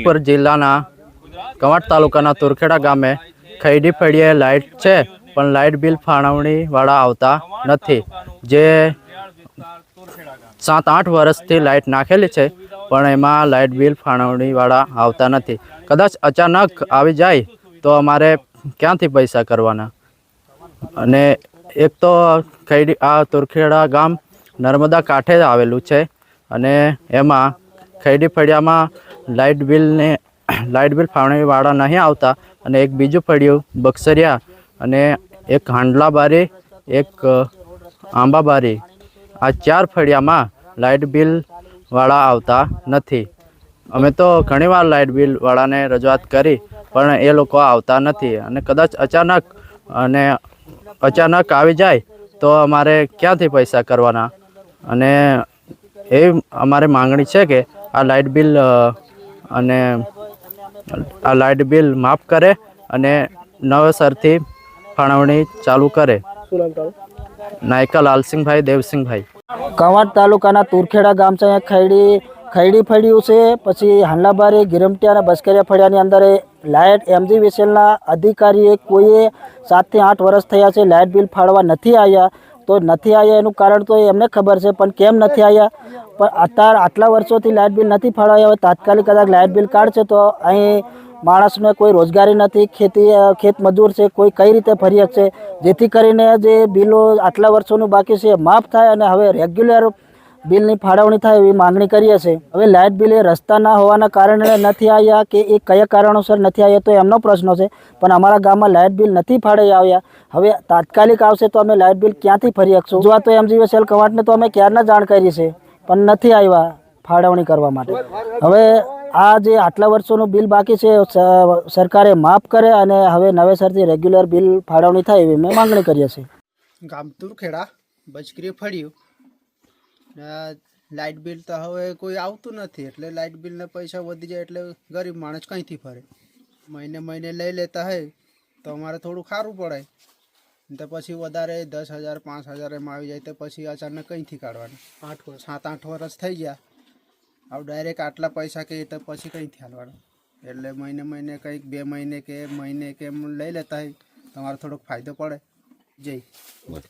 राजापुर जिल्लाना कवांट तालुकाना तुरखेड़ा गामे खैडी फळिये लाइट छे पण लाइट बिल फाळवणी वाळा आवता नथी। जे 7-8 वर्षथी लाइट नाखेली छे पण एमां लाइट बिल फाळवणी वाळा आवता नथी। कदाच अचानक आवी जाय तो अमारे क्यांथी पैसा करवाना। अने एक तो खैडी आ तुरखेड़ा गाम नर्मदा कांठे आवेलुं छे अने एमां खैडी फळियामां लाइट बिल फाळवणी वाळा नहीं आवता। अने एक बीजू फळियुं बक्सरिया अने एक हांडला बारी एक आंबा बारी आ 4 फळियामां लाइट बिल वाळा आवता नथी। अमे तो घणीवार लाइट बिल वाळाने रजूआत करी पण ए लोको आवता नथी अने कदाच अचानक आवी जाय तो अमारे क्यांथी पैसा करवाना। अने ए अमारी मांगणी छे के आ लाइट बिल माफ करे अने नवेसरथी फाळवणी चालू करे। नायका लालसिंह भाई देवसिंह भाई। कवांट तालुकाना तुरखेड़ा गाम से खैडी फळियुं छे, पछी हांडलाबारी गिरमटिया बस्करिया फळियानी अंदर लाइट MGVCLना अधिकारीए कोईए 7 થી 8 वर्ष थया छे लाइट बिल फाळवा नथी आया। तो नहीं आया एनु कारण तो एमने खबर है पण केम नहीं आया। पर अत्यार आटला वर्षोथी लाइट बिल नहीं फाळवाया हवे तात्कालिक कदाच लाइट बिल काढशे तो अहीं माणसने कोई रोजगारी नहीं, खेत मजूर से कोई कई रीते फरी शकशे जेथी करीने जे बिलो आटला वर्षोनुं बाकी छे माफ थाय अने हवे रेग्युलर बिलनी फाळवणी थाय एवी मांगणी करीए छे। हवे लाइट बिल रस्ता ना होवाना कारणे नहीं आया के ए कया कारणोसर नहीं आया तो एमनो प्रश्न छे पण अमारा गाममां लाइट बिल नहीं फाळवाई आव्या। हवे तात्कालिक आवशे तो अमे लाइट बिल क्यांथी फरी शकशुं। जो तो MGVCL कवांटने तो अमे क्याરના जाण करी छे पण नहीं आव्या फाळवणी करवा माटे। हवे आ जे आटला वर्षोनुं बिल बाकी छे सरकारे माफ करे अने हवे नवेसरथी रेग्युलर बिल फाळवणी थाय एवी अमे मांगणी करीए छे। गाम तुरखेड़ा बचकरी फळियुं लाइट बिल तो हवे कोई आवतुं नथी एटले लाइट बिल ने पैसा वधी जाय एटले गरीब माणस कईथी फरे। महीने महीने लई लेता है तो अमारे थोड़ुं खारुं पड़े तो पछी वधारे 10,000 5,000 एम आवी जाय तो पछी अचानक कईथी काढवाना। 7-8 वर्ष थई गया अब डायरेक्ट आटला पैसा कहे तो पछी कईथी हालवाना। एटले महीने महीने कंईक 2 महीने के महीने के लई लेता है तो अमारे थोड़ोक फायदो पड़े। जय